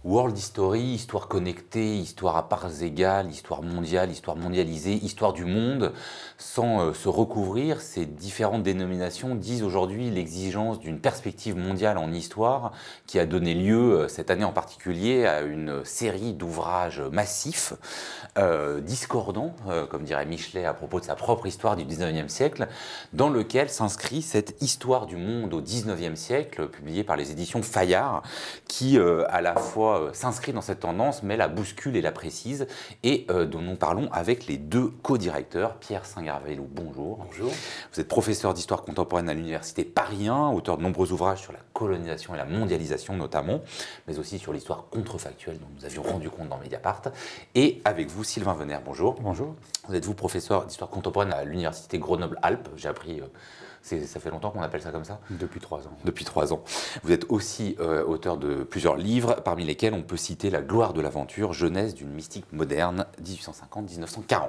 World History, histoire connectée, histoire à parts égales, histoire mondiale, histoire mondialisée, histoire du monde, sans se recouvrir, ces différentes dénominations disent aujourd'hui l'exigence d'une perspective mondiale en histoire qui a donné lieu, cette année en particulier, à une série d'ouvrages massifs, discordants, comme dirait Michelet à propos de sa propre histoire du 19e siècle, dans lequel s'inscrit cette histoire du monde au 19e siècle, publiée par les éditions Fayard, qui à la fois s'inscrit dans cette tendance, mais la bouscule et la précise, et dont nous parlons avec les deux co-directeurs. Pierre Singarvelou, bonjour. Bonjour. Vous êtes professeur d'histoire contemporaine à l'université Paris 1, auteur de nombreux ouvrages sur la colonisation et la mondialisation notamment, mais aussi sur l'histoire contrefactuelle dont nous avions rendu compte dans Mediapart. Et avec vous, Sylvain Venère, bonjour. Bonjour. Vous êtes professeur d'histoire contemporaine à l'université Grenoble-Alpes. J'ai appris... ça fait longtemps qu'on appelle ça comme ça? Depuis 3 ans. Depuis 3 ans. Vous êtes aussi auteur de plusieurs livres, parmi lesquels on peut citer La gloire de l'aventure, genèse d'une mystique moderne, 1850-1940.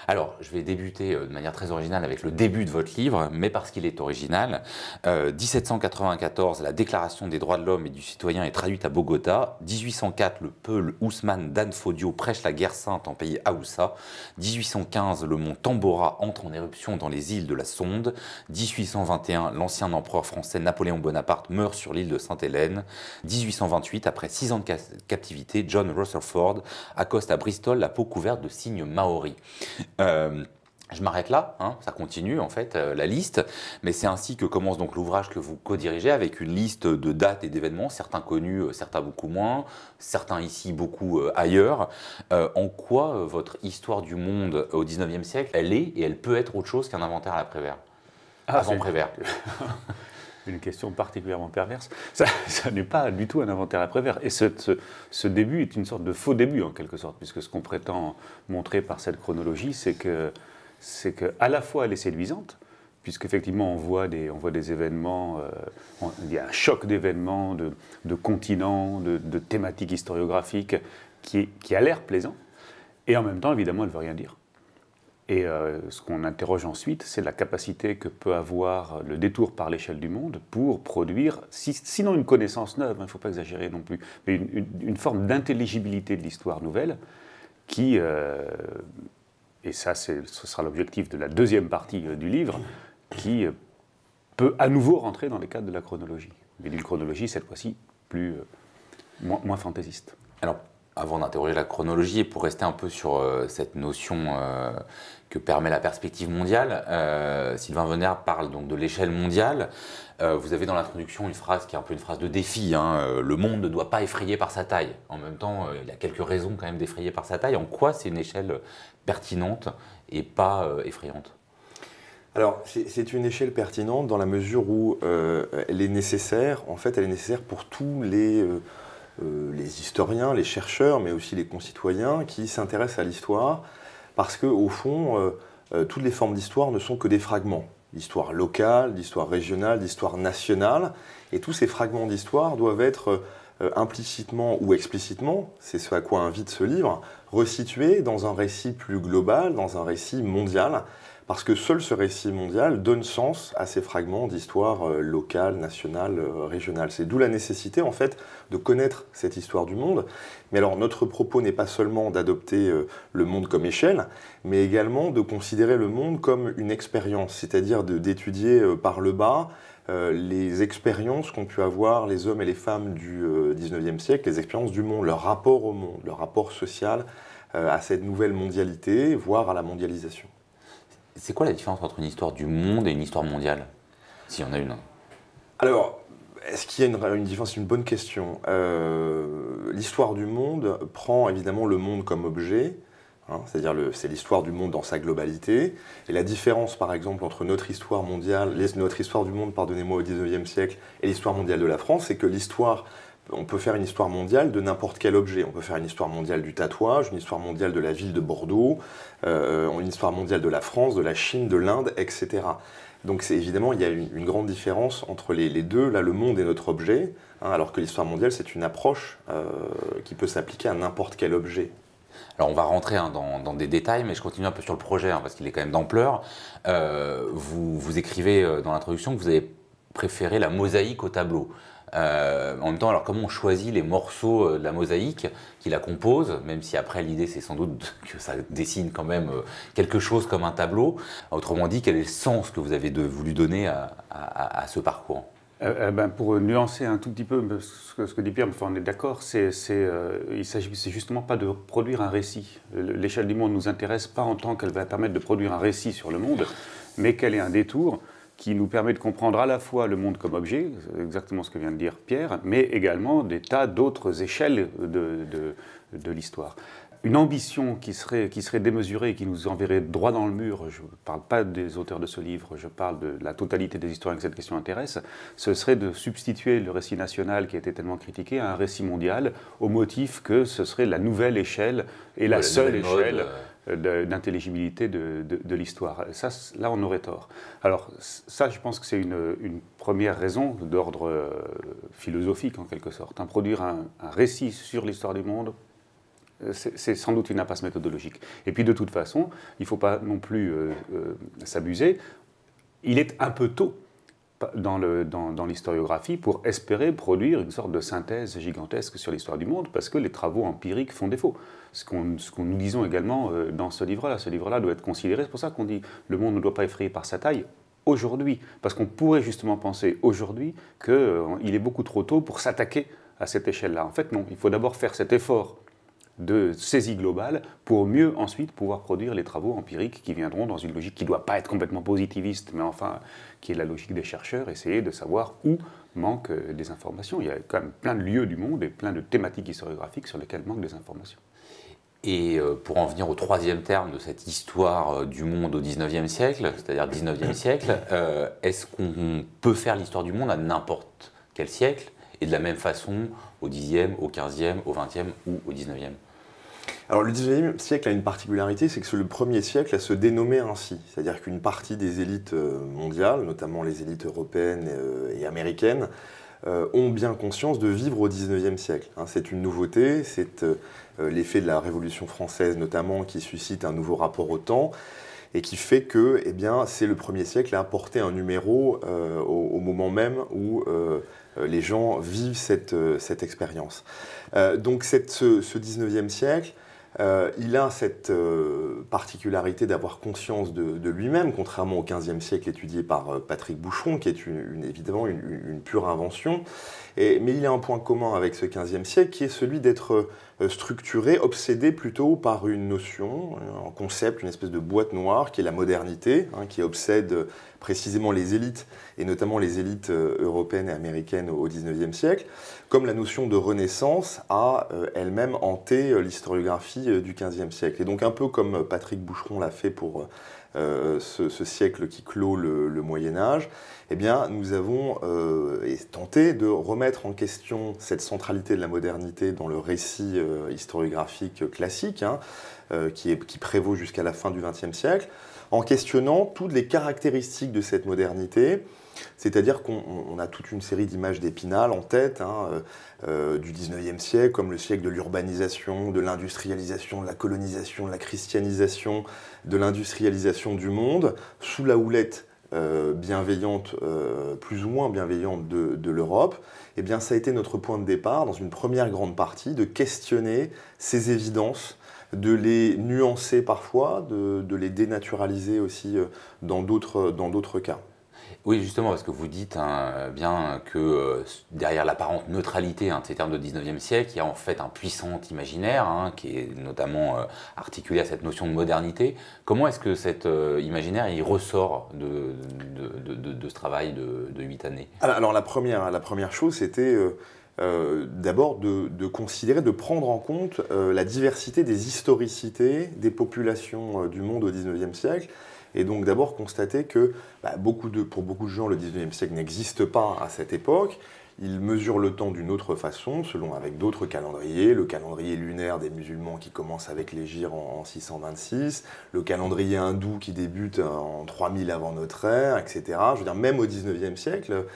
Alors, je vais débuter de manière très originale avec le début de votre livre, mais parce qu'il est original. 1794, la Déclaration des droits de l'homme et du citoyen est traduite à Bogota. 1804, le Peul Ousmane Danfodio prêche la guerre sainte en pays Haoussa. 1815, le mont Tambora entre en éruption dans les îles de la Sonde. 1821, l'ancien empereur français Napoléon Bonaparte meurt sur l'île de Sainte-Hélène. 1828, après 6 ans de captivité, John Rutherford accoste à Bristol la peau couverte de signes maoris. Je m'arrête là, hein, ça continue en fait la liste, mais c'est ainsi que commence donc l'ouvrage que vous co-dirigez avec une liste de dates et d'événements, certains connus, certains beaucoup moins, certains ici, beaucoup ailleurs. En quoi votre histoire du monde au 19e siècle, elle est et elle peut être autre chose qu'un inventaire à la Prévert, avant Prévert? Une question particulièrement perverse. Ça n'est pas du tout un inventaire à Prévert. Et ce début est une sorte de faux début, en quelque sorte, puisque ce qu'on prétend montrer par cette chronologie, c'est que à la fois elle est séduisante, puisqu'effectivement on voit des événements, il y a un choc d'événements, de continents, de thématiques historiographiques qui a l'air plaisant, et en même temps, évidemment, elle ne veut rien dire. Et ce qu'on interroge ensuite, c'est la capacité que peut avoir le détour par l'échelle du monde pour produire, sinon une connaissance neuve, il ne faut pas exagérer non plus, mais une forme d'intelligibilité de l'histoire nouvelle qui, et ça ce sera l'objectif de la deuxième partie du livre, qui peut à nouveau rentrer dans les cadres de la chronologie, mais d'une chronologie cette fois-ci moins fantaisiste. Alors, avant d'interroger la chronologie et pour rester un peu sur cette notion que permet la perspective mondiale, Sylvain Venère parle donc de l'échelle mondiale. Vous avez dans l'introduction une phrase qui est un peu une phrase de défi, hein, le monde ne doit pas effrayer par sa taille. En même temps, il y a quelques raisons quand même d'effrayer par sa taille. En quoi c'est une échelle pertinente et pas effrayante? Alors, c'est une échelle pertinente dans la mesure où elle est nécessaire. En fait, elle est nécessaire pour tous les historiens, les chercheurs, mais aussi les concitoyens qui s'intéressent à l'histoire, parce qu'au fond, toutes les formes d'histoire ne sont que des fragments. L'histoire locale, l'histoire régionale, l'histoire nationale, et tous ces fragments d'histoire doivent être implicitement ou explicitement, c'est ce à quoi invite ce livre, resitués dans un récit plus global, dans un récit mondial, parce que seul ce récit mondial donne sens à ces fragments d'histoire locale, nationale, régionale. C'est d'où la nécessité, en fait, de connaître cette histoire du monde. Mais alors, notre propos n'est pas seulement d'adopter le monde comme échelle, mais également de considérer le monde comme une expérience, c'est-à-dire d'étudier par le bas les expériences qu'ont pu avoir les hommes et les femmes du 19e siècle, les expériences du monde, leur rapport au monde, leur rapport social à cette nouvelle mondialité, voire à la mondialisation. C'est quoi la différence entre une histoire du monde et une histoire mondiale, s'il y en a une? Alors, est-ce qu'il y a une différence? C'est une bonne question. L'histoire du monde prend évidemment le monde comme objet, hein, c'est-à-dire c'est l'histoire du monde dans sa globalité. Et la différence, par exemple, entre notre histoire mondiale, notre histoire du monde, pardonnez-moi, au 19e siècle et l'histoire mondiale de la France, c'est que l'histoire... On peut faire une histoire mondiale de n'importe quel objet. On peut faire une histoire mondiale du tatouage, une histoire mondiale de la ville de Bordeaux, une histoire mondiale de la France, de la Chine, de l'Inde, etc. Donc évidemment, il y a une grande différence entre les deux. Là, le monde est notre objet, hein, alors que l'histoire mondiale, c'est une approche qui peut s'appliquer à n'importe quel objet. Alors on va rentrer dans des détails, mais je continue un peu sur le projet, hein, parce qu'il est quand même d'ampleur. Vous écrivez dans l'introduction que vous avez préféré la mosaïque au tableau. En même temps, alors comment on choisit les morceaux de la mosaïque qui la composent, même si après l'idée c'est sans doute que ça dessine quand même quelque chose comme un tableau. Autrement dit, quel est le sens que vous avez voulu donner à ce parcours? Pour nuancer un tout petit peu ce que dit Pierre, on est d'accord, il s'agit justement pas de produire un récit. L'échelle du monde ne nous intéresse pas en tant qu'elle va permettre de produire un récit sur le monde, mais qu'elle est un détour qui nous permet de comprendre à la fois le monde comme objet, exactement ce que vient de dire Pierre, mais également des tas d'autres échelles de l'histoire. Une ambition qui serait démesurée et qui nous enverrait droit dans le mur, je ne parle pas des auteurs de ce livre, je parle de la totalité des historiens que cette question intéresse, ce serait de substituer le récit national qui a été tellement critiqué à un récit mondial au motif que ce serait la nouvelle échelle et la seule échelle d'intelligibilité de l'histoire. Ça, là, on aurait tort. Alors, ça, je pense que c'est une première raison d'ordre philosophique, en quelque sorte. Produire un récit sur l'histoire du monde, c'est sans doute une impasse méthodologique. Et puis de toute façon, il ne faut pas non plus s'abuser. Il est un peu tôt dans l'historiographie pour espérer produire une sorte de synthèse gigantesque sur l'histoire du monde, parce que les travaux empiriques font défaut. Ce qu'on nous disons également dans ce livre-là. Ce livre-là doit être considéré, c'est pour ça qu'on dit le monde ne doit pas effrayer par sa taille aujourd'hui, parce qu'on pourrait justement penser aujourd'hui qu'il est beaucoup trop tôt pour s'attaquer à cette échelle-là. En fait, non, il faut d'abord faire cet effort de saisie globale pour mieux ensuite pouvoir produire les travaux empiriques qui viendront dans une logique qui ne doit pas être complètement positiviste, mais enfin qui est la logique des chercheurs, essayer de savoir où manquent des informations. Il y a quand même plein de lieux du monde et plein de thématiques historiographiques sur lesquelles manquent des informations. Et pour en venir au troisième terme de cette histoire du monde au XIXe siècle, c'est-à-dire 19e siècle, est-ce qu'on peut faire l'histoire du monde à n'importe quel siècle et de la même façon au Xe, au XVe, au XXe ou au XIXe? Alors le XIXe siècle a une particularité, c'est que c'est le premier siècle à se dénommer ainsi. C'est-à-dire qu'une partie des élites mondiales, notamment les élites européennes et américaines, ont bien conscience de vivre au XIXe siècle. C'est une nouveauté, c'est l'effet de la Révolution française notamment qui suscite un nouveau rapport au temps et qui fait que c'est le premier siècle à apporter un numéro au moment même où les gens vivent cette expérience. Donc ce XIXe siècle, il a cette particularité d'avoir conscience de lui-même, contrairement au XVe siècle étudié par Patrick Boucheron, qui est évidemment une pure invention. Mais il y a un point commun avec ce XVe siècle, qui est celui d'être structuré, obsédé plutôt par une notion, un concept, une espèce de boîte noire, qui est la modernité, qui obsède précisément les élites, et notamment les élites européennes et américaines au XIXe siècle, comme la notion de renaissance a elle-même hanté l'historiographie du XVe siècle. Et donc un peu comme Patrick Boucheron l'a fait pour ce siècle qui clôt le Moyen-Âge, nous avons tenté de remettre en question cette centralité de la modernité dans le récit historiographique classique, qui prévaut jusqu'à la fin du XXe siècle, en questionnant toutes les caractéristiques de cette modernité, c'est-à-dire qu'on a toute une série d'images d'Épinal en tête du XIXe siècle, comme le siècle de l'urbanisation, de l'industrialisation, de la colonisation, de la christianisation, de l'industrialisation du monde, sous la houlette bienveillante, plus ou moins bienveillante de l'Europe. Ça a été notre point de départ, dans une première grande partie, de questionner ces évidences, de les nuancer parfois, de les dénaturaliser aussi dans d'autres cas. Oui, justement, parce que vous dites bien que derrière l'apparente neutralité de ces termes de 19e siècle, il y a en fait un puissant imaginaire qui est notamment articulé à cette notion de modernité. Comment est-ce que cet imaginaire il ressort de ce travail de 8 années? Alors la première chose, c'était d'abord de considérer, de prendre en compte la diversité des historicités des populations du monde au XIXe siècle. Et donc d'abord constater que pour beaucoup de gens, le XIXe siècle n'existe pas à cette époque. Ils mesurent le temps d'une autre façon, avec d'autres calendriers. Le calendrier lunaire des musulmans qui commence avec l'hégire en 626, le calendrier hindou qui débute en 3000 avant notre ère, etc. Je veux dire, même au XIXe siècle,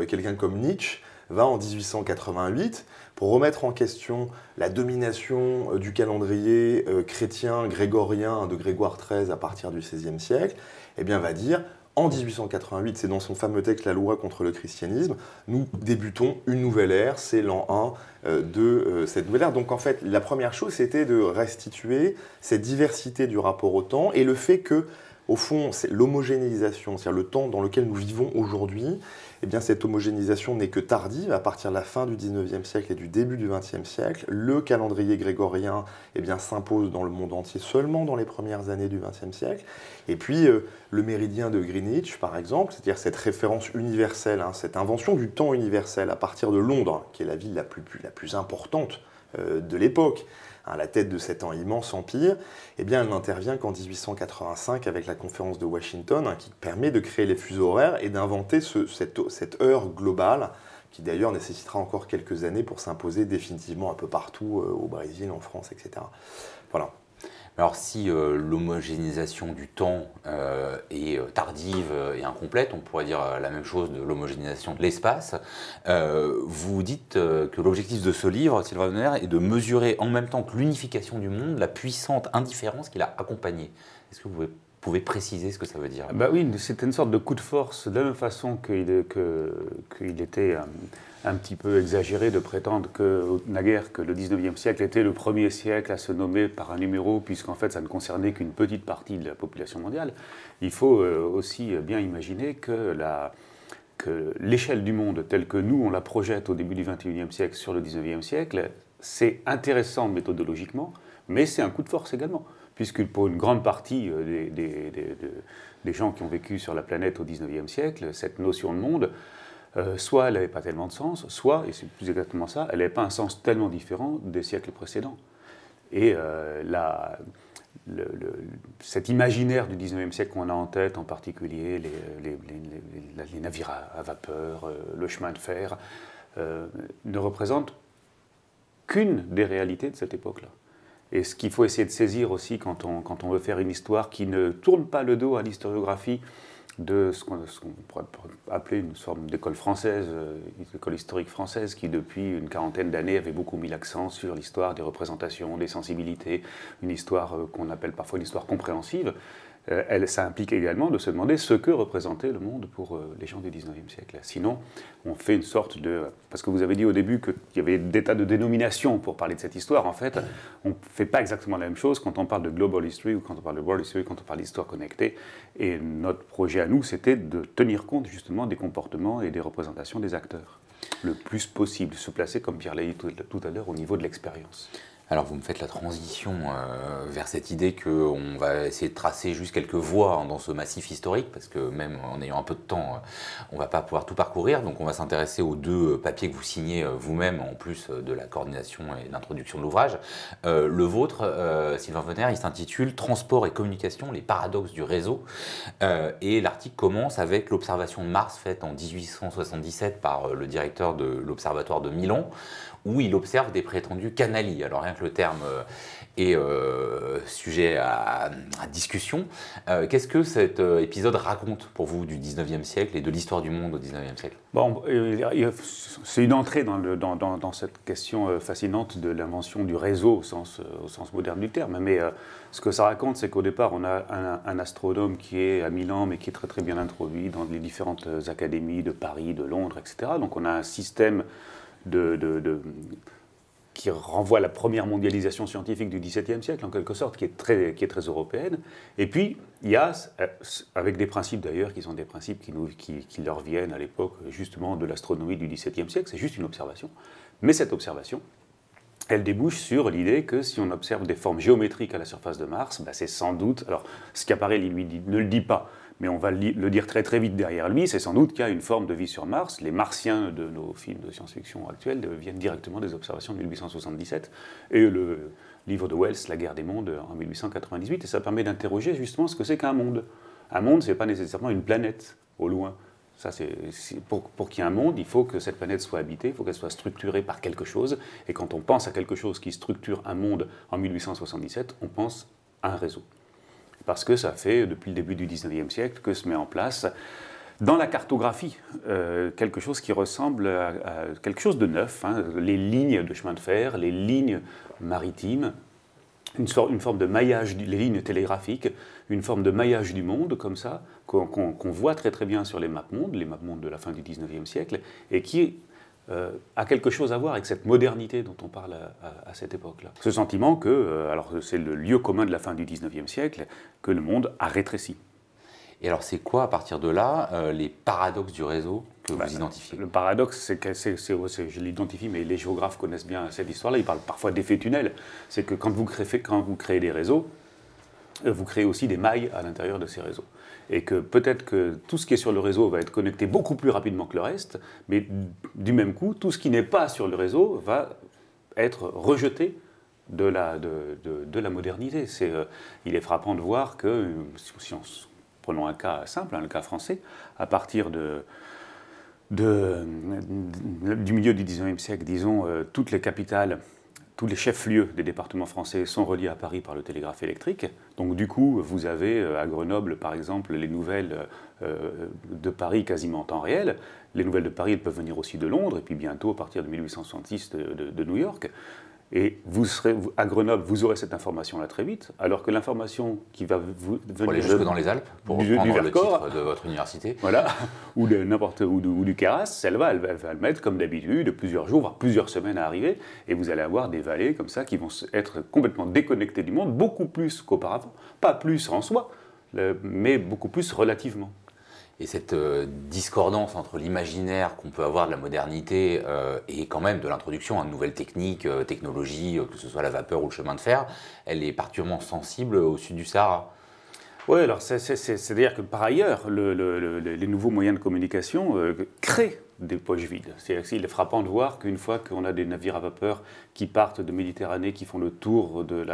quelqu'un comme Nietzsche va en 1888 pour remettre en question la domination du calendrier chrétien grégorien de Grégoire XIII à partir du XVIe siècle, va dire En 1888, c'est dans son fameux texte La loi contre le christianisme, nous débutons une nouvelle ère, c'est l'an 1 de cette nouvelle ère. Donc en fait, la première chose, c'était de restituer cette diversité du rapport au temps et le fait que, au fond, c'est l'homogénéisation, c'est-à-dire le temps dans lequel nous vivons aujourd'hui, eh bien cette homogénéisation n'est que tardive, à partir de la fin du 19e siècle et du début du 20e siècle. Le calendrier grégorien eh bien, s'impose dans le monde entier seulement dans les premières années du 20e siècle. Et puis le méridien de Greenwich, par exemple, c'est-à-dire cette référence universelle, cette invention du temps universel à partir de Londres, qui est la ville la plus importante de l'époque, à la tête de cet immense empire, eh bien, elle n'intervient qu'en 1885 avec la conférence de Washington, qui permet de créer les fuseaux horaires et d'inventer cette heure globale, qui d'ailleurs nécessitera encore quelques années pour s'imposer définitivement un peu partout, au Brésil, en France, etc. Voilà. Alors si l'homogénéisation du temps est tardive et incomplète, on pourrait dire la même chose de l'homogénéisation de l'espace. Vous dites que l'objectif de ce livre, Sylvain Wagner, est de mesurer en même temps que l'unification du monde la puissante indifférence qui l'a accompagnée. Est-ce que vous pouvez préciser ce que ça veut dire? Bah oui, c'était une sorte de coup de force, de la même façon qu'il était un petit peu exagéré de prétendre naguère que le 19e siècle était le premier siècle à se nommer par un numéro, puisqu'en fait ça ne concernait qu'une petite partie de la population mondiale. Il faut aussi bien imaginer que l'échelle du monde telle que nous on la projette au début du 21e siècle sur le 19e siècle, c'est intéressant méthodologiquement, mais c'est un coup de force également, puisque pour une grande partie des gens qui ont vécu sur la planète au 19e siècle, cette notion de monde, soit elle n'avait pas tellement de sens, soit, et c'est plus exactement ça, elle n'avait pas un sens tellement différent des siècles précédents. Et cet imaginaire du 19e siècle qu'on a en tête, en particulier les navires à vapeur, le chemin de fer, ne représente qu'une des réalités de cette époque-là. Et ce qu'il faut essayer de saisir aussi quand on veut faire une histoire qui ne tourne pas le dos à l'historiographie de ce qu'on pourrait appeler une forme d'école française, école historique française, qui depuis une quarantaine d'années avait beaucoup mis l'accent sur l'histoire des représentations, des sensibilités, une histoire qu'on appelle parfois une histoire compréhensive. Ça implique également de se demander ce que représentait le monde pour les gens du 19e siècle. Sinon, on fait une sorte de... Parce que vous avez dit au début qu'il y avait des tas de dénominations pour parler de cette histoire. En fait, on ne fait pas exactement la même chose quand on parle de global history ou quand on parle de world history, quand on parle d'histoire connectée. Et notre projet à nous, c'était de tenir compte justement des comportements et des représentations des acteurs. Le plus possible, se placer, comme Pierre l'a dit tout à l'heure, au niveau de l'expérience. Alors vous me faites la transition vers cette idée qu'on va essayer de tracer juste quelques voies dans ce massif historique, parce que même en ayant un peu de temps, on ne va pas pouvoir tout parcourir. Donc on va s'intéresser aux deux papiers que vous signez vous-même, en plus de la coordination et de l'introduction de l'ouvrage. Le vôtre, Sylvain Wagner, il s'intitule « Transport et communication, les paradoxes du réseau ». Et l'article commence avec l'observation de Mars faite en 1877 par le directeur de l'Observatoire de Milan, où il observe des prétendus canali. Alors rien que le terme est sujet à discussion. Qu'est-ce que cet épisode raconte pour vous du 19e siècle et de l'histoire du monde au 19e siècle? Bon, c'est une entrée dans cette question fascinante de l'invention du réseau au sens moderne du terme. Mais ce que ça raconte, c'est qu'au départ, on a un astronome qui est à Milan, mais qui est très très bien introduit dans les différentes académies de Paris, de Londres, etc. Donc on a un système qui renvoie à la première mondialisation scientifique du XVIIe siècle, en quelque sorte, qui est très européenne. Et puis, il y a, avec des principes d'ailleurs, qui sont des principes qui leur viennent à l'époque, justement, de l'astronomie du XVIIe siècle, c'est juste une observation. Mais cette observation, elle débouche sur l'idée que si on observe des formes géométriques à la surface de Mars, c'est sans doute, alors ce qui apparaît, lui ne le dit pas, mais on va le dire très très vite derrière lui, c'est sans doute qu'il y a une forme de vie sur Mars. Les martiens de nos films de science-fiction actuels viennent directement des observations de 1877 et le livre de Wells, La guerre des mondes, en 1898, et ça permet d'interroger justement ce que c'est qu'un monde. Un monde, ce n'est pas nécessairement une planète au loin. Ça, pour qu'il y ait un monde, il faut que cette planète soit habitée, il faut qu'elle soit structurée par quelque chose, et quand on pense à quelque chose qui structure un monde en 1877, on pense à un réseau. Parce que ça fait, depuis le début du 19e siècle, que se met en place, dans la cartographie, quelque chose qui ressemble à quelque chose de neuf, les lignes de chemin de fer, les lignes maritimes, une forme de maillage, les lignes télégraphiques, une forme de maillage du monde, comme ça, qu'on voit très très bien sur les maps mondes de la fin du 19e siècle, et qui a quelque chose à voir avec cette modernité dont on parle à cette époque-là. Ce sentiment que, alors c'est le lieu commun de la fin du 19e siècle, que le monde a rétréci. Et alors c'est quoi, à partir de là, les paradoxes du réseau que vous identifiez? Le paradoxe, c'est que, je l'identifie, mais les géographes connaissent bien cette histoire-là, ils parlent parfois d'effet tunnel. C'est que quand vous créez des réseaux, vous créez aussi des mailles à l'intérieur de ces réseaux. Et que peut-être que tout ce qui est sur le réseau va être connecté beaucoup plus rapidement que le reste, mais du même coup, tout ce qui n'est pas sur le réseau va être rejeté de la modernité. Il est frappant de voir que, si prenons un cas simple, le cas français, à partir du milieu du 19e siècle, disons, toutes les capitales, tous les chefs-lieux des départements français sont reliés à Paris par le télégraphe électrique. Donc du coup, vous avez à Grenoble, par exemple, les nouvelles de Paris quasiment en temps réel. Les nouvelles de Paris, elles peuvent venir aussi de Londres, et puis bientôt, à partir de 1866, de New York. Et à Grenoble, vous aurez cette information-là très vite, alors que l'information qui va venir... Pour aller jusque dans les Alpes, pour reprendre le titre de votre université. Voilà, ou du Queyras, elle va le mettre comme d'habitude, plusieurs jours, voire plusieurs semaines à arriver, et vous allez avoir des vallées comme ça qui vont être complètement déconnectées du monde, beaucoup plus qu'auparavant. Pas plus en soi, mais beaucoup plus relativement. Et cette discordance entre l'imaginaire qu'on peut avoir de la modernité et quand même de l'introduction à de nouvelles techniques, technologies, que ce soit la vapeur ou le chemin de fer, elle est particulièrement sensible au sud du Sahara. Oui, alors c'est-à-dire que par ailleurs, les nouveaux moyens de communication créent des poches vides. C'est-à-dire qu'il est frappant de voir qu'une fois qu'on a des navires à vapeur qui partent de Méditerranée, qui font le tour de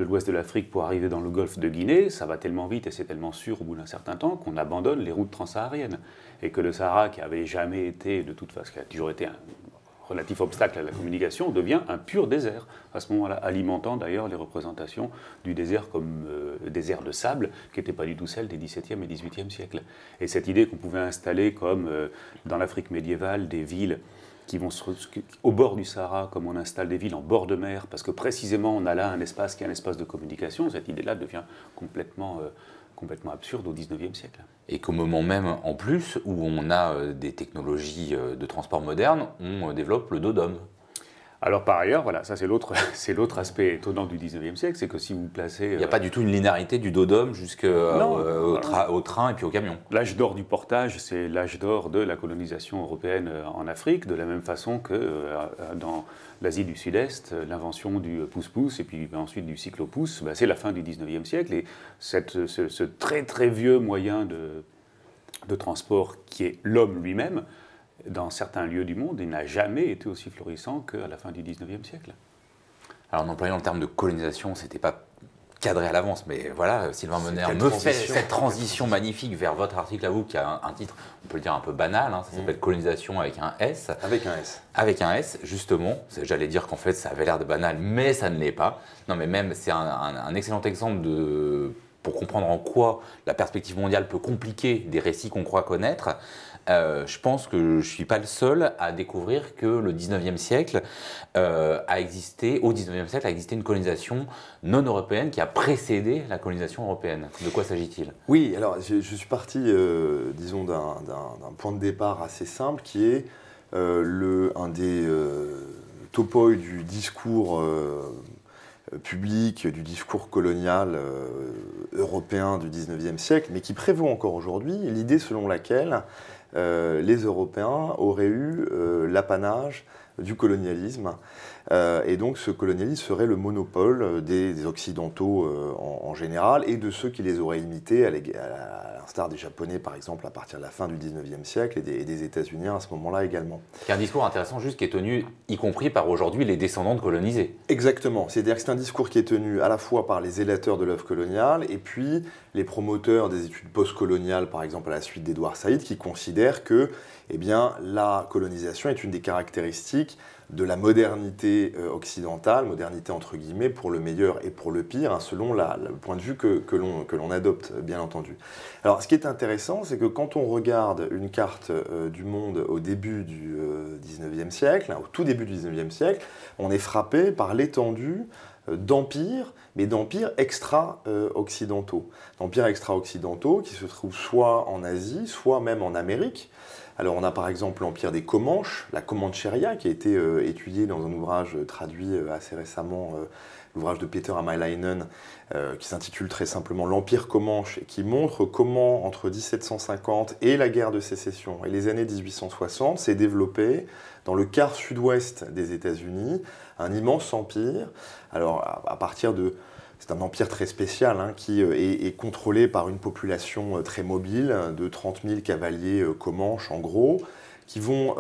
l'ouest de l'Afrique pour arriver dans le golfe de Guinée, ça va tellement vite et c'est tellement sûr au bout d'un certain temps qu'on abandonne les routes transsahariennes. Et que le Sahara, qui n'avait jamais été, de toute façon, qui a toujours été un relatif obstacle à la communication, devient un pur désert, à ce moment-là, alimentant d'ailleurs les représentations du désert comme désert de sable, qui n'était pas du tout celle des XVIIe et XVIIIe siècles. Et cette idée qu'on pouvait installer, comme dans l'Afrique médiévale, des villes qui vont au bord du Sahara, comme on installe des villes en bord de mer, parce que précisément on a là un espace qui est un espace de communication, cette idée-là devient complètement absurde au XIXe siècle. Et qu'au moment même, en plus, où on a des technologies de transport modernes, on développe le dos-d'homme. Alors par ailleurs, voilà, ça c'est l'autre aspect étonnant du XIXe siècle, c'est que si vous placez... Il n'y a pas du tout une linéarité du dos-d'homme jusqu'au train et puis au camion. L'âge d'or du portage, c'est l'âge d'or de la colonisation européenne en Afrique, de la même façon que dans l'Asie du Sud-Est, l'invention du pouce-pouce et puis ensuite du cyclopouce, c'est la fin du XIXe siècle. Et ce très très vieux moyen de transport qui est l'homme lui-même, dans certains lieux du monde, il n'a jamais été aussi florissant qu'à la fin du XIXe siècle. Alors en employant le terme de colonisation, c'était pas cadré à l'avance, mais voilà, Sylvain Menner me fait cette transition magnifique vers votre article à vous, qui a un titre, on peut le dire un peu banal, ça s'appelle Colonisation avec un S. Avec un S. Avec un S, justement. J'allais dire qu'en fait, ça avait l'air de banal, mais ça ne l'est pas. Non, mais même, c'est un excellent exemple pour comprendre en quoi la perspective mondiale peut compliquer des récits qu'on croit connaître. Je pense que je ne suis pas le seul à découvrir que le 19e siècle a existé une colonisation non européenne qui a précédé la colonisation européenne. De quoi s'agit-il? Oui, alors je suis parti, disons, d'un point de départ assez simple qui est un des topoi du discours public, du discours colonial européen du 19e siècle, mais qui prévaut encore aujourd'hui, l'idée selon laquelle les Européens auraient eu l'apanage du colonialisme. Et donc ce colonialisme serait le monopole des Occidentaux en général et de ceux qui les auraient imités, à l'instar des Japonais par exemple à partir de la fin du 19e siècle et des États-Unis à ce moment-là également. C'est un discours intéressant juste qui est tenu y compris par aujourd'hui les descendants de colonisés. Exactement, c'est-à-dire que c'est un discours qui est tenu à la fois par les zélateurs de l'œuvre coloniale et puis les promoteurs des études postcoloniales, par exemple à la suite d'Edouard Saïd, qui considèrent que la colonisation est une des caractéristiques de la modernité occidentale, modernité entre guillemets, pour le meilleur et pour le pire, selon le point de vue que l'on adopte, bien entendu. Alors, ce qui est intéressant, c'est que quand on regarde une carte du monde au début du 19e siècle, au tout début du 19e siècle, on est frappé par l'étendue d'empires, mais d'empires extra-occidentaux. D'empires extra-occidentaux qui se trouvent soit en Asie, soit même en Amérique. Alors on a par exemple l'empire des Comanches, la Comancheria, qui a été étudiée dans un ouvrage traduit assez récemment, l'ouvrage de Peter Hämäläinen, qui s'intitule très simplement L'Empire Comanche, et qui montre comment entre 1750 et la guerre de sécession et les années 1860 s'est développé dans le quart sud-ouest des États-Unis un immense empire. Alors à partir de... C'est un empire très spécial qui est contrôlé par une population très mobile de 30 000 cavaliers Comanches en gros, qui vont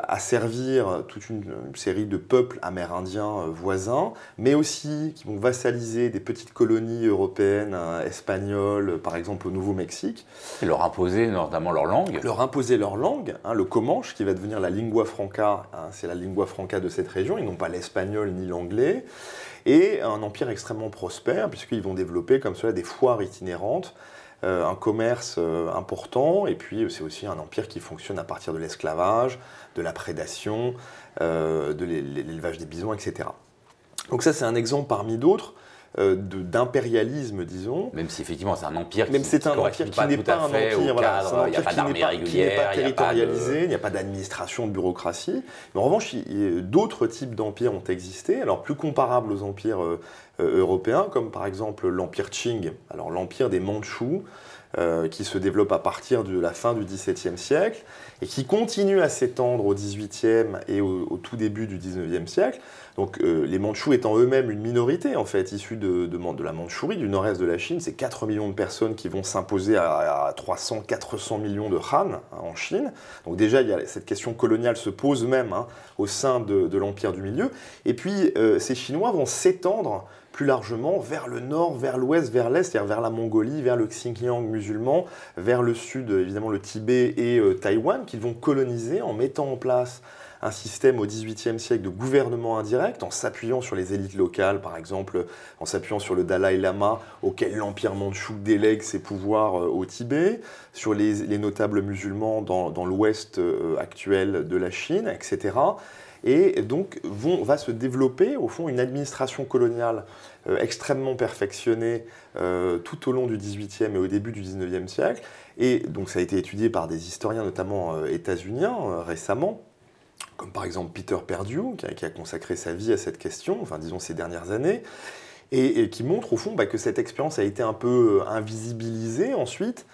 asservir toute une série de peuples amérindiens voisins, mais aussi qui vont vassaliser des petites colonies européennes, espagnoles, par exemple au Nouveau-Mexique. Et leur imposer notamment leur langue. Leur imposer leur langue, le Comanche, qui va devenir la lingua franca, c'est la lingua franca de cette région, ils n'ont pas l'espagnol ni l'anglais. Et un empire extrêmement prospère, puisqu'ils vont développer comme cela des foires itinérantes, un commerce important, et puis c'est aussi un empire qui fonctionne à partir de l'esclavage, de la prédation, de l'élevage des bisons, etc. Donc ça, c'est un exemple parmi d'autres d'impérialisme, disons. Même si effectivement c'est un empire qui n'est pas un empire, il n'y a pas d'armée régulière, qui n'est pas territorialisé, il n'y a pas d'administration, de bureaucratie. Mais en revanche, d'autres types d'empires ont existé, alors plus comparables aux empires européens, comme par exemple l'empire Qing, alors l'empire des Mandchous, qui se développe à partir de la fin du XVIIe siècle et qui continue à s'étendre au XVIIIe et au tout début du XIXe siècle. Donc les Mandchous étant eux-mêmes une minorité en fait issue de la Mandchourie, du nord-est de la Chine, c'est 4 millions de personnes qui vont s'imposer à 300-400 millions de Han en Chine. Donc déjà cette question coloniale se pose même au sein de l'empire du milieu. Et puis ces Chinois vont s'étendre plus largement vers le nord, vers l'ouest, vers l'est, c'est-à-dire vers la Mongolie, vers le Xinjiang musulman, vers le sud, évidemment le Tibet et Taïwan, qu'ils vont coloniser en mettant en place un système au XVIIIe siècle de gouvernement indirect, en s'appuyant sur les élites locales, par exemple, en s'appuyant sur le Dalai Lama, auquel l'Empire mandchou délègue ses pouvoirs au Tibet, sur les notables musulmans dans l'ouest actuel de la Chine, etc. Et donc va se développer, au fond, une administration coloniale extrêmement perfectionnée tout au long du XVIIIe et au début du XIXe siècle. Et donc ça a été étudié par des historiens, notamment états-uniens, récemment, comme par exemple Peter Perdue, qui a consacré sa vie à cette question, enfin disons ces dernières années, et qui montre au fond que cette expérience a été un peu invisibilisée ensuite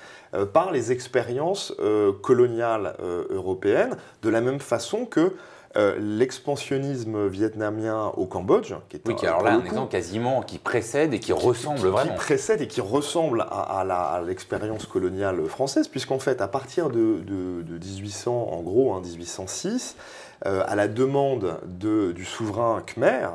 par les expériences coloniales européennes, de la même façon que l'expansionnisme vietnamien au Cambodge, qui est un exemple quasiment qui précède et qui ressemble vraiment. Qui précède et qui ressemble à l'expérience coloniale française, puisqu'en fait, à partir de 1800, en gros, 1806, à la demande du souverain Khmer,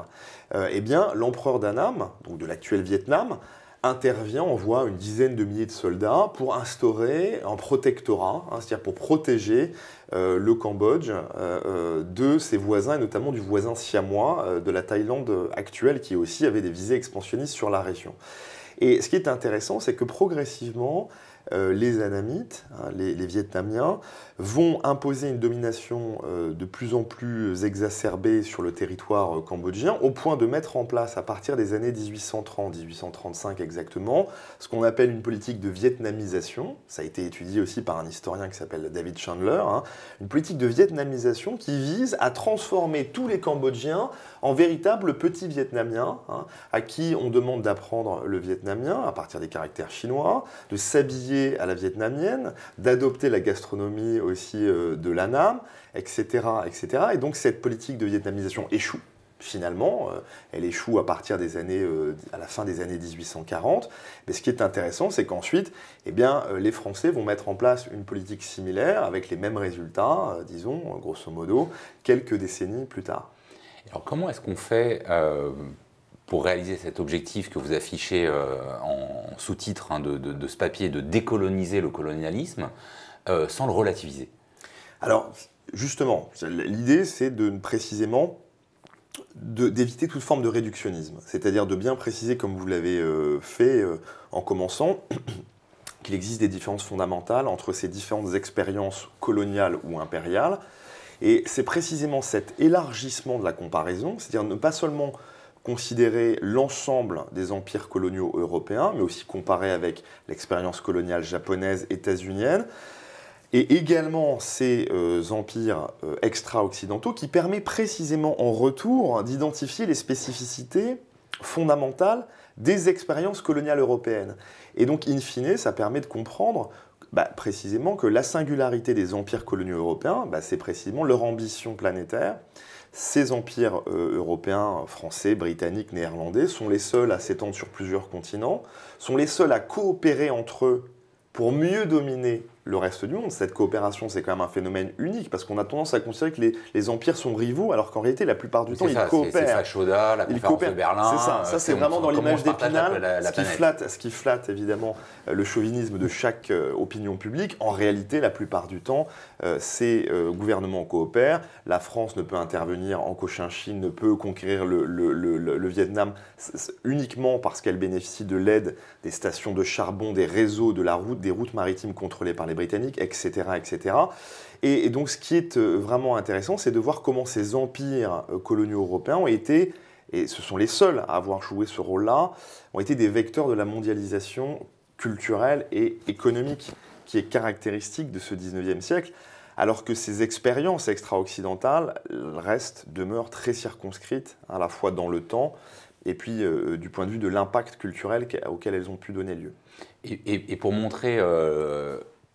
eh bien, l'empereur d'Annam, donc de l'actuel Vietnam, intervient, envoie une dizaine de milliers de soldats pour instaurer un protectorat, c'est-à-dire pour protéger le Cambodge de ses voisins, et notamment du voisin siamois de la Thaïlande actuelle, qui aussi avait des visées expansionnistes sur la région. Et ce qui est intéressant, c'est que progressivement, les Annamites, les Vietnamiens, vont imposer une domination de plus en plus exacerbée sur le territoire cambodgien, au point de mettre en place, à partir des années 1830, 1835 exactement, ce qu'on appelle une politique de vietnamisation. Ça a été étudié aussi par un historien qui s'appelle David Chandler. Une politique de vietnamisation qui vise à transformer tous les Cambodgiens en véritables petits Vietnamiens, à qui on demande d'apprendre le vietnamien à partir des caractères chinois, de s'habiller à la vietnamienne, d'adopter la gastronomie aussi de l'Annam, etc., etc. Et donc cette politique de vietnamisation échoue. Finalement, elle échoue à partir des années, à la fin des années 1840. Mais ce qui est intéressant, c'est qu'ensuite, eh bien, les Français vont mettre en place une politique similaire avec les mêmes résultats, disons, grosso modo, quelques décennies plus tard. Alors comment est-ce qu'on fait pour réaliser cet objectif que vous affichez en sous-titre de ce papier, de décoloniser le colonialisme, sans le relativiser? Alors, justement, l'idée, c'est précisément d'éviter toute forme de réductionnisme, c'est-à-dire de bien préciser, comme vous l'avez fait en commençant, qu'il existe des différences fondamentales entre ces différentes expériences coloniales ou impériales. Et c'est précisément cet élargissement de la comparaison, c'est-à-dire ne pas seulement considérer l'ensemble des empires coloniaux européens, mais aussi comparer avec l'expérience coloniale japonaise, états-unienne, et également ces empires extra-occidentaux qui permet précisément en retour d'identifier les spécificités fondamentales des expériences coloniales européennes. Et donc, in fine, ça permet de comprendre précisément que la singularité des empires coloniaux européens, c'est précisément leur ambition planétaire. Ces empires européens, français, britanniques, néerlandais, sont les seuls à s'étendre sur plusieurs continents, sont les seuls à coopérer entre eux pour mieux dominer le reste du monde. Cette coopération, c'est quand même un phénomène unique, parce qu'on a tendance à considérer que les empires sont rivaux, alors qu'en réalité, la plupart du temps, ils coopèrent. C'est Fashoda, la conférence de Berlin. C'est ça, c'est vraiment dans l'image d'Épinal, ce qui flatte évidemment le chauvinisme de chaque opinion publique. En réalité, la plupart du temps, ces gouvernements coopèrent. La France ne peut intervenir en Cochinchine, ne peut conquérir le Vietnam uniquement parce qu'elle bénéficie de l'aide des stations de charbon, des réseaux de la route, des routes maritimes contrôlées par les Britanniques, etc. etc. Et donc ce qui est vraiment intéressant, c'est de voir comment ces empires coloniaux européens ont été, et ce sont les seuls à avoir joué ce rôle-là, ont été des vecteurs de la mondialisation culturelle et économique qui est caractéristique de ce 19e siècle, alors que ces expériences extra-occidentales demeurent très circonscrites à la fois dans le temps et puis du point de vue de l'impact culturel auquel elles ont pu donner lieu. Et pour montrer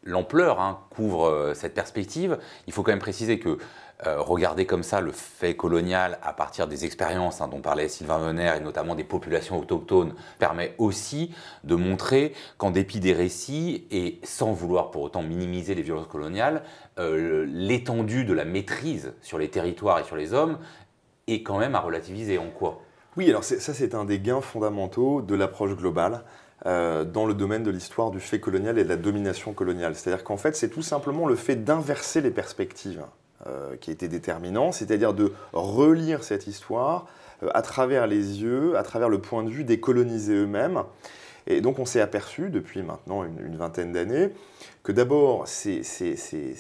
l'ampleur couvre cette perspective, il faut quand même préciser que regarder comme ça le fait colonial à partir des expériences dont parlait Sylvain Venère et notamment des populations autochtones permet aussi de montrer qu'en dépit des récits et sans vouloir pour autant minimiser les violences coloniales, l'étendue de la maîtrise sur les territoires et sur les hommes est quand même à relativiser. En quoi ? Oui, alors ça c'est un des gains fondamentaux de l'approche globale dans le domaine de l'histoire du fait colonial et de la domination coloniale. C'est-à-dire qu'en fait, c'est tout simplement le fait d'inverser les perspectives qui était déterminant, c'est-à-dire de relire cette histoire à travers les yeux, à travers le point de vue des colonisés eux-mêmes. Et donc on s'est aperçu, depuis maintenant une vingtaine d'années, que d'abord ces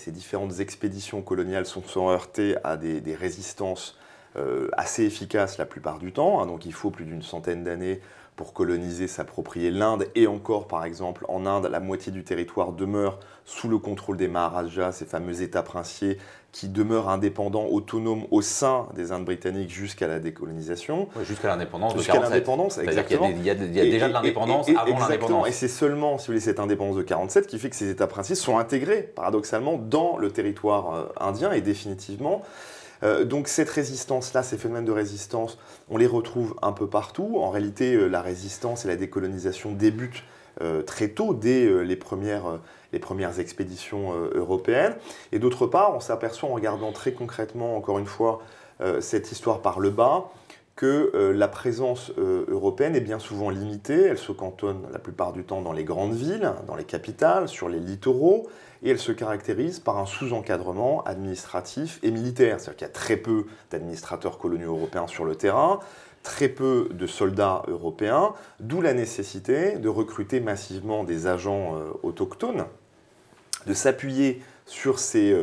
différentes expéditions coloniales sont heurtées à des résistances assez efficaces la plupart du temps. Donc il faut plus d'une centaine d'années pour coloniser, s'approprier l'Inde. Et encore, par exemple, en Inde, la moitié du territoire demeure sous le contrôle des Maharajas, ces fameux États princiers qui demeurent indépendants, autonomes au sein des Indes britanniques jusqu'à la décolonisation. Ouais, jusqu'à l'indépendance de 47. Jusqu'à l'indépendance, exactement. Il y a déjà de l'indépendance avant l'indépendance. Et c'est seulement, si vous voulez, cette indépendance de 47 qui fait que ces États princiers sont intégrés, paradoxalement, dans le territoire indien et définitivement. Donc cette résistance-là, ces phénomènes de résistance, on les retrouve un peu partout. En réalité, la résistance et la décolonisation débutent très tôt, dès les premières expéditions européennes. Et d'autre part, on s'aperçoit en regardant très concrètement, encore une fois, cette histoire par le bas, que la présence européenne est bien souvent limitée. Elle se cantonne la plupart du temps dans les grandes villes, dans les capitales, sur les littoraux, et elle se caractérise par un sous-encadrement administratif et militaire. C'est-à-dire qu'il y a très peu d'administrateurs coloniaux européens sur le terrain, très peu de soldats européens, d'où la nécessité de recruter massivement des agents autochtones, de s'appuyer sur ces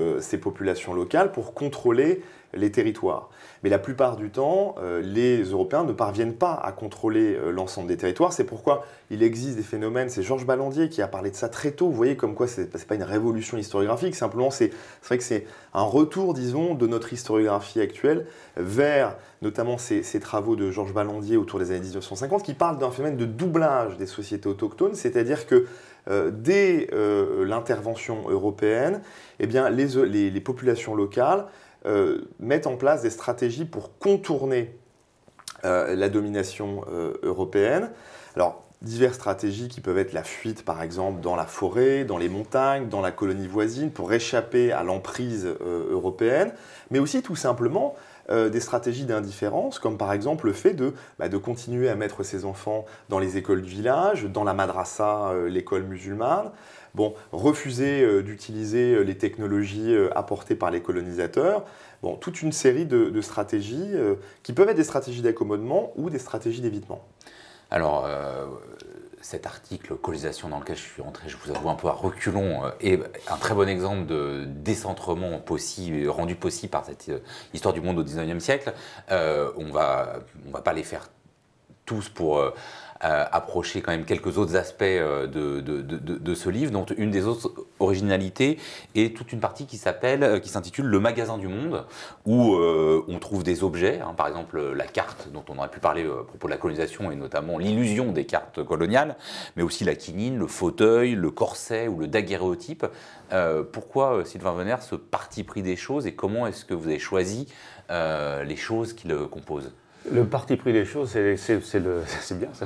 populations locales pour contrôler les territoires. Mais la plupart du temps, les Européens ne parviennent pas à contrôler l'ensemble des territoires. C'est pourquoi il existe des phénomènes, c'est Georges Ballandier qui a parlé de ça très tôt, vous voyez comme quoi c'est pas une révolution historiographique, simplement c'est vrai que c'est un retour, disons, de notre historiographie actuelle vers notamment ces travaux de Georges Ballandier autour des années 1950 qui parlent d'un phénomène de doublage des sociétés autochtones, c'est-à-dire que dès l'intervention européenne, eh bien, les populations locales mettent en place des stratégies pour contourner la domination européenne. Alors, diverses stratégies qui peuvent être la fuite, par exemple, dans la forêt, dans les montagnes, dans la colonie voisine, pour échapper à l'emprise européenne, mais aussi tout simplement des stratégies d'indifférence, comme par exemple le fait de continuer à mettre ses enfants dans les écoles du village, dans la madrasa, l'école musulmane, refuser d'utiliser les technologies apportées par les colonisateurs, toute une série de stratégies qui peuvent être des stratégies d'accommodement ou des stratégies d'évitement. Alors, cet article colonisation dans lequel je suis entré, je vous avoue un peu à reculons, est un très bon exemple de décentrement possible, rendu possible par cette histoire du monde au XIXe siècle. On va pas les faire tous pour approcher quand même quelques autres aspects de ce livre, dont une des autres originalités est toute une partie qui s'intitule Le Magasin du Monde, où on trouve des objets, hein, par exemple la carte dont on aurait pu parler à propos de la colonisation et notamment l'illusion des cartes coloniales, mais aussi la quinine, le fauteuil, le corset ou le daguerréotype. Pourquoi, Sylvain Venner, ce parti pris des choses et comment est-ce que vous avez choisi les choses qui le composent? Le parti pris des choses, c'est bien ça.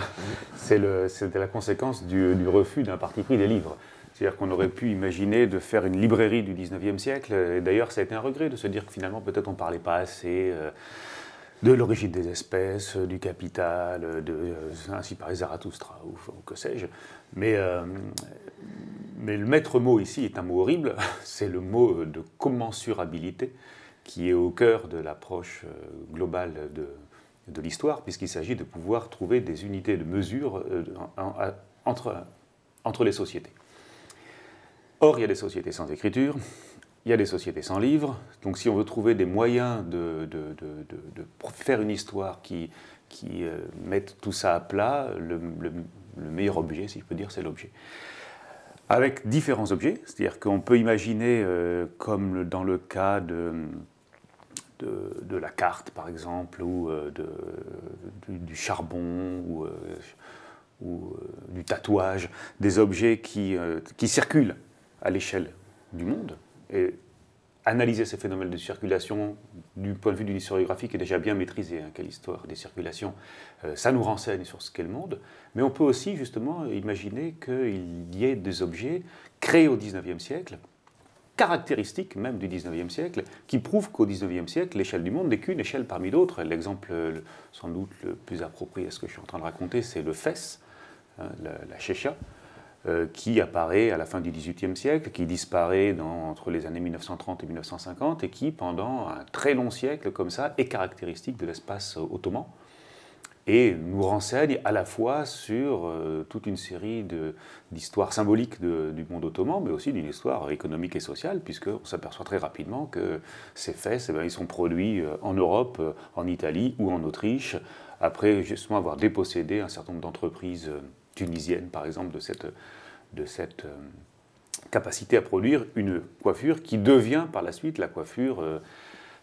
C'est la conséquence du refus d'un parti pris des livres. C'est-à-dire qu'on aurait pu imaginer de faire une librairie du 19e siècle, et d'ailleurs ça a été un regret de se dire que finalement peut-être on ne parlait pas assez de l'origine des espèces, du capital, ainsi par Zarathustra, ou que sais-je. Mais le maître mot ici est un mot horrible, c'est le mot de commensurabilité, qui est au cœur de l'approche globale de l'histoire, puisqu'il s'agit de pouvoir trouver des unités de mesure entre les sociétés. Or, il y a des sociétés sans écriture, il y a des sociétés sans livres, donc si on veut trouver des moyens de faire une histoire qui mette tout ça à plat, le meilleur objet, si je peux dire, c'est l'objet. Avec différents objets, c'est-à-dire qu'on peut imaginer, comme dans le cas de la carte, par exemple, ou du charbon, ou du tatouage, des objets qui circulent à l'échelle du monde. Et analyser ces phénomènes de circulation du point de vue d'une historiographie qui est déjà bien maîtrisée, quelle histoire des circulations, ça nous renseigne sur ce qu'est le monde. Mais on peut aussi justement imaginer qu'il y ait des objets créés au XIXe siècle, caractéristiques même du XIXe siècle, qui prouvent qu'au XIXe siècle, l'échelle du monde n'est qu'une échelle parmi d'autres. L'exemple sans doute le plus approprié à ce que je suis en train de raconter, c'est le fès, la chécha, qui apparaît à la fin du XVIIIe siècle, qui disparaît entre les années 1930 et 1950, et qui, pendant un très long siècle comme ça, est caractéristique de l'espace ottoman, et nous renseigne à la fois sur toute une série d'histoires symboliques du monde ottoman, mais aussi d'une histoire économique et sociale, puisqu'on s'aperçoit très rapidement que ces fès, ils sont produits en Europe, en Italie ou en Autriche, après justement avoir dépossédé un certain nombre d'entreprises tunisiennes, par exemple, de cette capacité à produire une coiffure qui devient par la suite la coiffure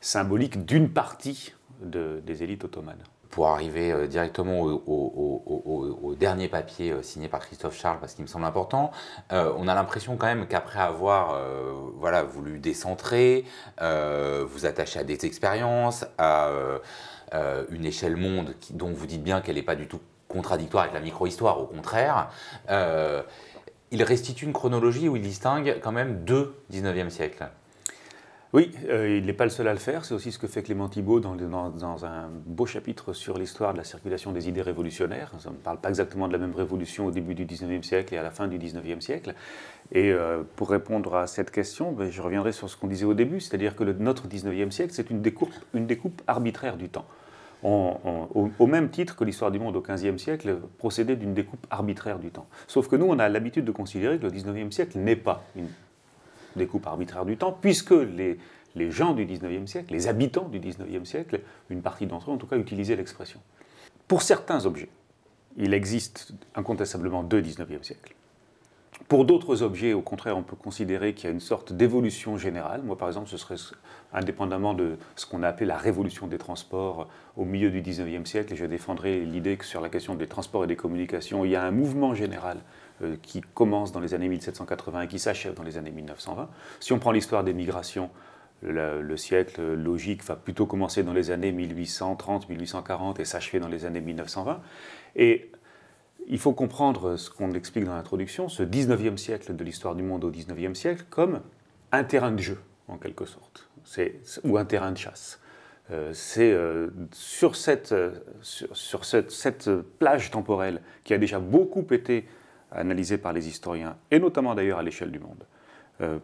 symbolique d'une partie des élites ottomanes. Pour arriver directement au dernier papier signé par Christophe Charles, parce qu'il me semble important, on a l'impression quand même qu'après avoir voulu décentrer, vous attacher à des expériences, à une échelle monde dont vous dites bien qu'elle n'est pas du tout contradictoire avec la micro-histoire, au contraire, il restitue une chronologie où il distingue quand même deux 19e siècle. Oui, il n'est pas le seul à le faire, c'est aussi ce que fait Clément Thibault dans un beau chapitre sur l'histoire de la circulation des idées révolutionnaires. On ne parle pas exactement de la même révolution au début du 19e siècle et à la fin du 19e siècle. Et pour répondre à cette question, je reviendrai sur ce qu'on disait au début, c'est-à-dire que notre 19e siècle, c'est une découpe arbitraire du temps. Au même titre que l'histoire du monde au XVe siècle procédait d'une découpe arbitraire du temps. Sauf que nous, on a l'habitude de considérer que le 19e siècle n'est pas une découpe arbitraire du temps, puisque les gens du 19e siècle, les habitants du 19e siècle, une partie d'entre eux en tout cas, utilisaient l'expression. Pour certains objets, il existe incontestablement deux 19e siècles. Pour d'autres objets, au contraire, on peut considérer qu'il y a une sorte d'évolution générale. Moi, par exemple, ce serait indépendamment de ce qu'on a appelé la révolution des transports au milieu du 19e siècle, et je défendrai l'idée que sur la question des transports et des communications, il y a un mouvement général qui commence dans les années 1780 et qui s'achève dans les années 1920. Si on prend l'histoire des migrations, le siècle logique va plutôt commencer dans les années 1830-1840 et s'achever dans les années 1920. Et il faut comprendre ce qu'on explique dans l'introduction, ce 19e siècle de l'histoire du monde au 19e siècle, comme un terrain de jeu, en quelque sorte, ou un terrain de chasse. C'est sur cette plage temporelle qui a déjà beaucoup été analysée par les historiens, et notamment d'ailleurs à l'échelle du monde,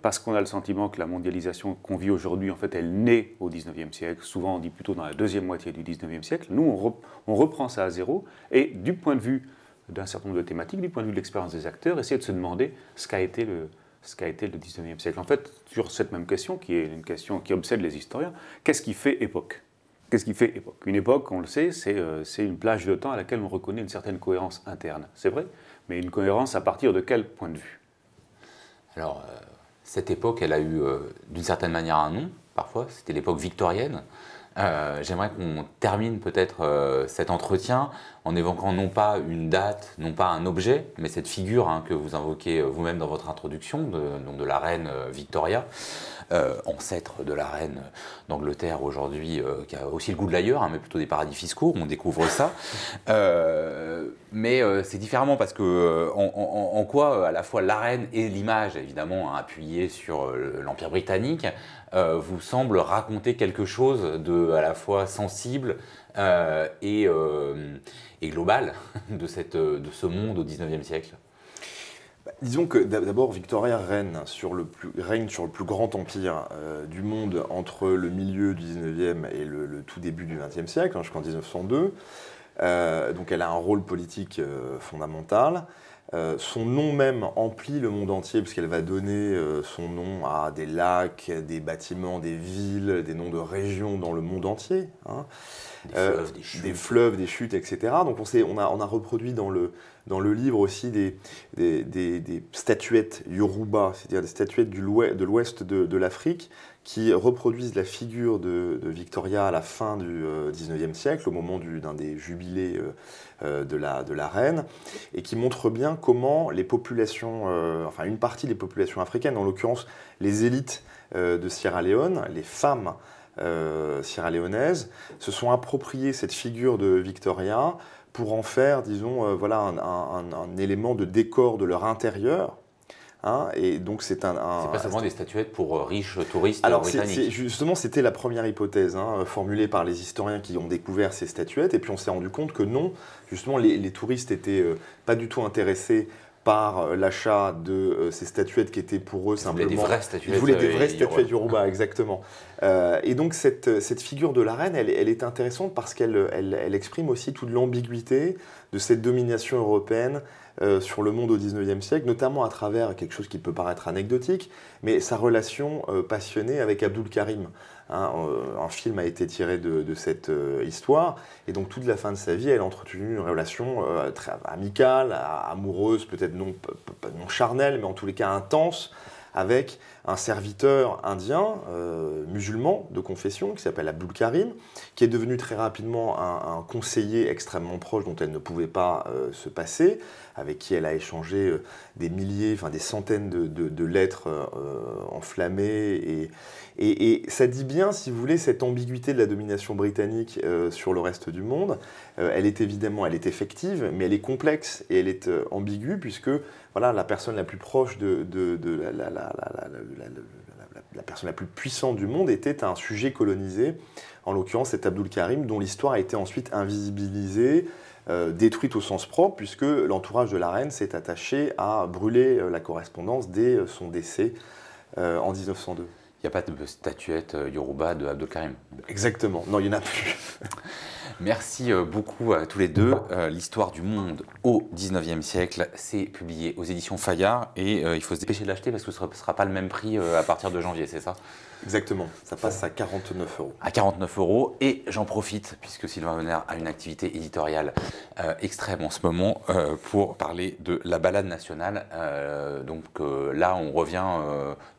parce qu'on a le sentiment que la mondialisation qu'on vit aujourd'hui, en fait, elle naît au 19e siècle, souvent on dit plutôt dans la deuxième moitié du 19e siècle. Nous, on reprend ça à zéro, et du point de vue d'un certain nombre de thématiques du point de vue de l'expérience des acteurs, essayer de se demander ce qu'a été le 19e siècle. En fait, sur cette même question, qui est une question qui obsède les historiens, qu'est-ce qui fait époque? Qu'est-ce qui fait époque? Une époque, on le sait, c'est une plage de temps à laquelle on reconnaît une certaine cohérence interne. C'est vrai, mais une cohérence à partir de quel point de vue? Alors, cette époque, elle a eu d'une certaine manière un nom, parfois, c'était l'époque victorienne. J'aimerais qu'on termine peut-être cet entretien en évoquant non pas une date, non pas un objet, mais cette figure que vous invoquez vous-même dans votre introduction, de la reine Victoria, ancêtre de la reine d'Angleterre aujourd'hui, qui a aussi le goût de l'ailleurs, mais plutôt des paradis fiscaux, on découvre ça. Mais c'est différemment parce que en quoi à la fois la reine et l'image, évidemment, appuyée sur l'Empire britannique, vous semble raconter quelque chose de à la fois sensible et global de ce monde au XIXe siècle. Disons que d'abord, Victoria règne sur le plus grand empire du monde entre le milieu du 19e et le tout début du 20e siècle, jusqu'en 1902. Donc elle a un rôle politique fondamental. Son nom même emplit le monde entier, puisqu'elle va donner son nom à des lacs, des bâtiments, des villes, des noms de régions dans le monde entier. Hein. Des fleuves, des chutes, etc. Donc on a reproduit dans le livre aussi des statuettes Yoruba, c'est-à-dire des statuettes de l'ouest de l'Afrique, qui reproduisent la figure de Victoria à la fin du XIXe siècle, au moment d'un des jubilés de la reine, et qui montrent bien comment les populations, enfin une partie des populations africaines, en l'occurrence les élites de Sierra Leone, les femmes sierra-léonaises, se sont appropriées cette figure de Victoria pour en faire, disons, voilà, un élément de décor de leur intérieur. Hein, et donc c'est pas seulement des statuettes pour riches touristes britanniques. Justement, c'était la première hypothèse formulée par les historiens qui ont découvert ces statuettes, et puis on s'est rendu compte que non, justement, les touristes n'étaient pas du tout intéressés par l'achat de ces statuettes qui étaient pour eux simplement... Ils voulaient des vraies statuettes Yoruba, exactement. Et donc cette figure de la reine, elle est intéressante parce qu'elle exprime aussi toute l'ambiguïté de cette domination européenne sur le monde au XIXe siècle, notamment à travers quelque chose qui peut paraître anecdotique, mais sa relation passionnée avec Abdul Karim. Un film a été tiré de cette histoire, et donc toute la fin de sa vie, elle a entretenu une relation très amicale, amoureuse, peut-être non charnelle, mais en tous les cas intense, avec un serviteur indien, musulman de confession, qui s'appelle Abdul Karim, qui est devenu très rapidement un conseiller extrêmement proche dont elle ne pouvait pas se passer, avec qui elle a échangé des milliers, enfin des centaines de lettres enflammées. Et ça dit bien, si vous voulez, cette ambiguïté de la domination britannique sur le reste du monde. Elle est effective, mais elle est complexe et elle est ambiguë, puisque voilà, la personne la plus proche la personne la plus puissante du monde était un sujet colonisé, en l'occurrence c'est Abdul Karim, dont l'histoire a été ensuite invisibilisée, détruite au sens propre, puisque l'entourage de la reine s'est attaché à brûler la correspondance dès son décès en 1902. Il n'y a pas de statuette Yoruba de Abdul Karim. Exactement, non, il n'y en a plus. Merci beaucoup à tous les deux. L'histoire du monde au XIXe siècle, c'est publié aux éditions Fayard et il faut se dépêcher de l'acheter parce que ce ne sera pas le même prix à partir de janvier, c'est ça? Exactement, ça passe à 49 €. À 49 € et j'en profite puisque Sylvain Venner a une activité éditoriale extrême en ce moment pour parler de la balade nationale. Donc là, on revient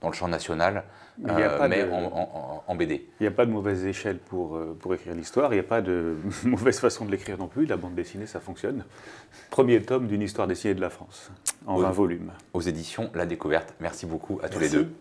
dans le champ national. Mais en BD. Il n'y a pas de mauvaise échelle pour écrire l'histoire, il n'y a pas de mauvaise façon de l'écrire non plus, la bande dessinée ça fonctionne. Premier tome d'une histoire dessinée de la France, en 20 volumes. Aux éditions La Découverte, merci beaucoup à tous les deux.